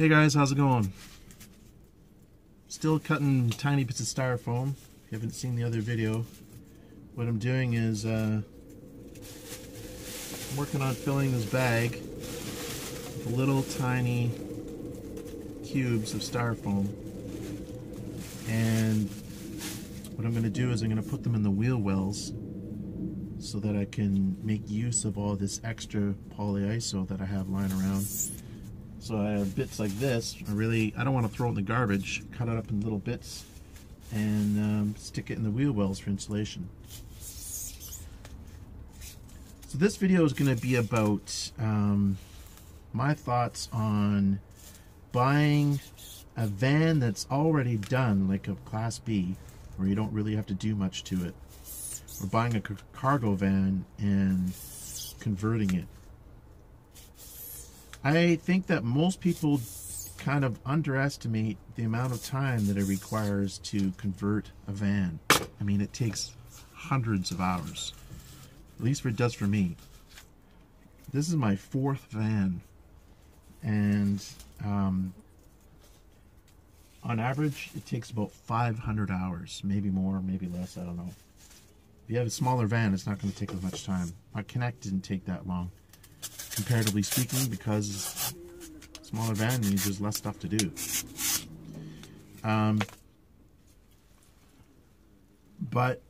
Hey guys, how's it going? Still cutting tiny bits of styrofoam. If you haven't seen the other video, what I'm doing is I'm working on filling this bag with little tiny cubes of styrofoam. And what I'm going to do is I'm going to put them in the wheel wells so that I can make use of all this extra polyiso that I have lying around. So I have bits like this. I don't want to throw it in the garbage. Cut it up in little bits and stick it in the wheel wells for insulation. So this video is going to be about my thoughts on buying a van that's already done, like a Class B, where you don't really have to do much to it, or buying a cargo van and converting it. I think that most people kind of underestimate the amount of time that it requires to convert a van. I mean, it takes hundreds of hours. At least it does for me. This is my 4th van, and on average it takes about 500 hours, maybe more, maybe less, I don't know. If you have a smaller van, it's not going to take as much time. My Connect didn't take that long, comparatively speaking, because smaller van means there's less stuff to do. But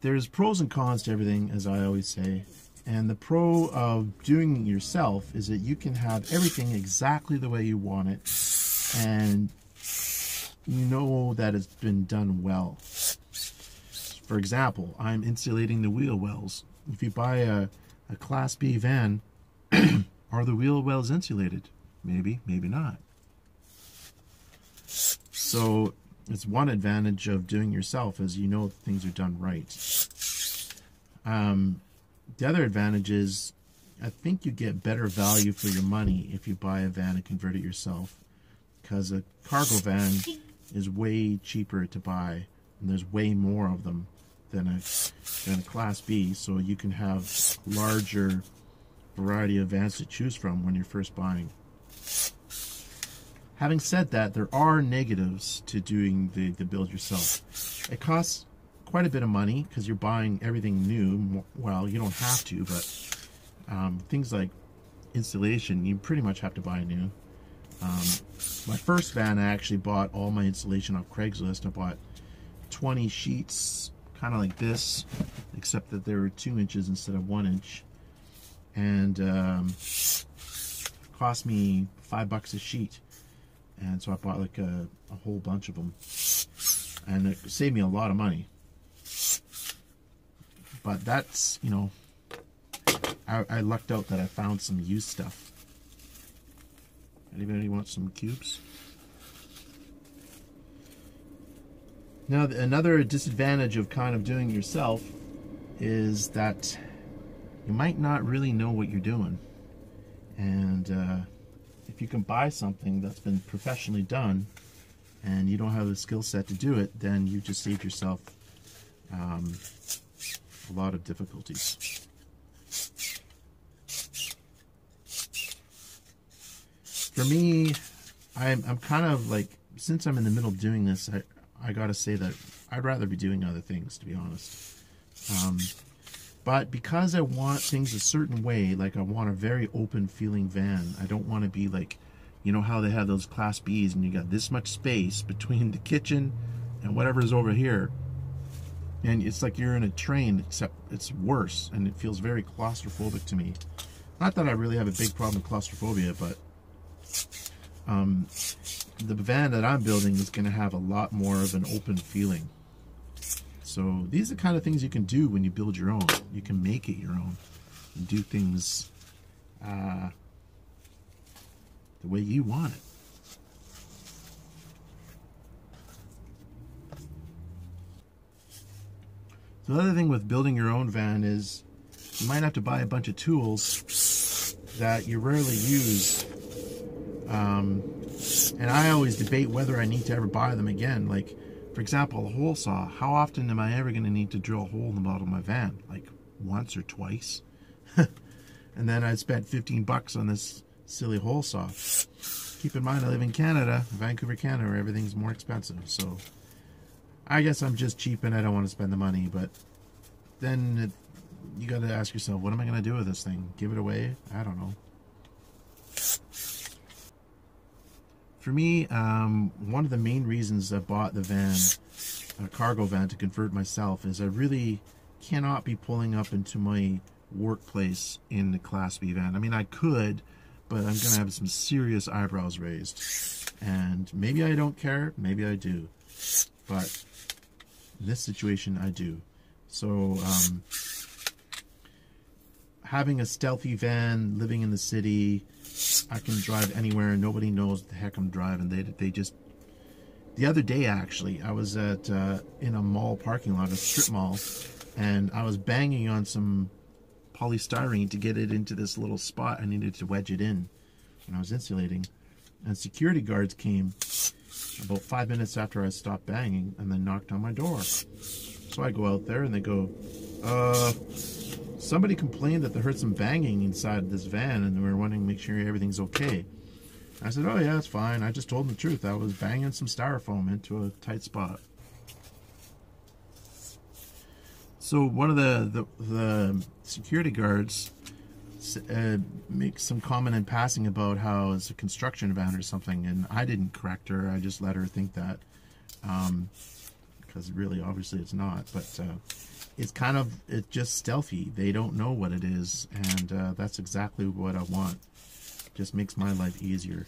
there's pros and cons to everything, as I always say. And the pro of doing it yourself is that you can have everything exactly the way you want it, and you know that it's been done well. For example, I'm insulating the wheel wells. If you buy a Class B van, are the wheel wells insulated? Maybe, maybe not. So it's one advantage of doing it yourself, is you know things are done right. The other advantage is I think you get better value for your money if you buy a van and convert it yourself, because a cargo van is way cheaper to buy, and there's way more of them than a Class B, so you can have larger variety of vans to choose from when you're first buying. Having said that, there are negatives to doing the build yourself. It costs quite a bit of money because you're buying everything new. Well, you don't have to, but things like insulation, you pretty much have to buy new. My first van, I actually bought all my insulation off Craigslist. I bought 20 sheets, kind of like this, except that they were 2 inches instead of 1 inch, and cost me $5 a sheet. And so I bought like a whole bunch of them, and it saved me a lot of money. But that's, you know, I lucked out that I found some used stuff. Anybody want some cubes? Now, another disadvantage of kind of doing it yourself is that you might not really know what you're doing. And if you can buy something that's been professionally done and you don't have the skill set to do it, then you just saved yourself a lot of difficulties. For me, I'm kind of like, since I'm in the middle of doing this, I gotta say that I'd rather be doing other things, to be honest. But because I want things a certain way, like I want a very open feeling van, I don't want to be like, you know how they have those Class Bs and you got this much space between the kitchen and whatever's over here, and it's like you're in a train, except it's worse, and it feels very claustrophobic to me. Not that I really have a big problem with claustrophobia, but the van that I'm building is going to have a lot more of an open feeling. So these are the kind of things you can do when you build your own. You can make it your own and do things the way you want it. So the other thing with building your own van is you might have to buy a bunch of tools that you rarely use. And I always debate whether I need to ever buy them again. Like, for example, a hole saw. How often am I ever going to need to drill a hole in the bottom of my van? Like once or twice. And then I spent $15 on this silly hole saw. Keep in mind, I live in Canada, Vancouver, Canada, where everything's more expensive. So I guess I'm just cheap and I don't want to spend the money. But then you got to ask yourself, what am I going to do with this thing? Give it away? I don't know. For me, one of the main reasons I bought the van, a cargo van, to convert myself is I really cannot be pulling up into my workplace in the Class B van. I mean, I could, but I'm going to have some serious eyebrows raised. And maybe I don't care, maybe I do. But in this situation, I do. So, having a stealthy van, living in the city, I can drive anywhere and nobody knows the heck I'm driving. They just... The other day, actually, I was at in a mall parking lot, a strip mall, and I was banging on some polystyrene to get it into this little spot I needed to wedge it in when I was insulating. And security guards came about 5 minutes after I stopped banging and then knocked on my door. So I go out there and they go, somebody complained that they heard some banging inside this van and they were wanting to make sure everything's okay. I said, oh yeah, it's fine. I just told them the truth. I was banging some styrofoam into a tight spot. So one of the security guards makes some comment in passing about how it's a construction van or something, and I didn't correct her. I just let her think that, because really, obviously, it's not. But it's just stealthy. They don't know what it is, and that's exactly what I want. Just makes my life easier.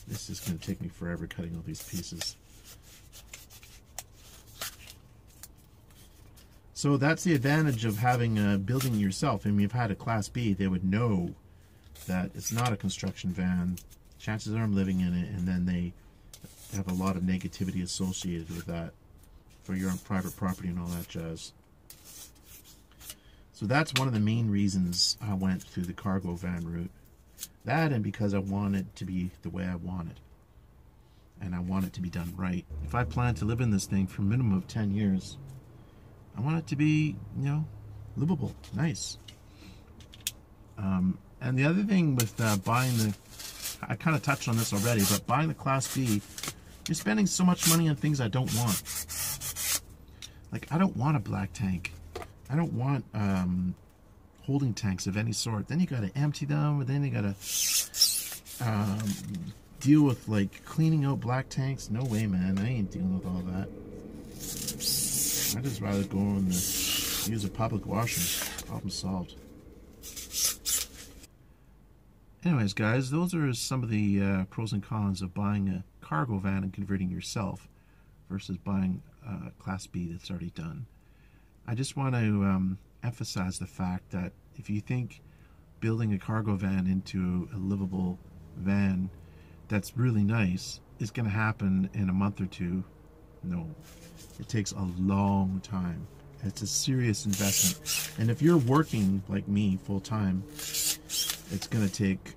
This is going to take me forever cutting all these pieces. So that's the advantage of having building yourself. I mean, if you've had a Class B, they would know that it's not a construction van. Chances are I'm living in it, and then they have a lot of negativity associated with that for your own private property and all that jazz. So that's one of the main reasons I went through the cargo van route. That, and because I want it to be the way I want it. And I want it to be done right. If I plan to live in this thing for a minimum of 10 years, I want it to be, you know, livable, nice. And the other thing with buying the, I kind of touched on this already, but buying the Class B, you're spending so much money on things I don't want. Like, I don't want a black tank. I don't want holding tanks of any sort. Then you got to empty them, and then you got to deal with like cleaning out black tanks. No way, man. I ain't dealing with all that. I'd just rather go and use a public washroom. Problem solved. Anyways, guys, those are some of the pros and cons of buying a cargo van and converting yourself versus buying a Class B that's already done. I just want to emphasize the fact that if you think building a cargo van into a livable van that's really nice is going to happen in a month or two, no. It takes a long time. It's a serious investment. And if you're working like me full-time, it's going to take,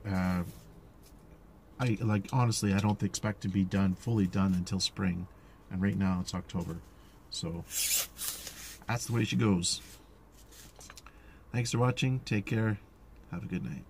honestly, I don't expect to be fully done until spring. And right now it's October. So that's the way she goes. Thanks for watching. Take care. Have a good night.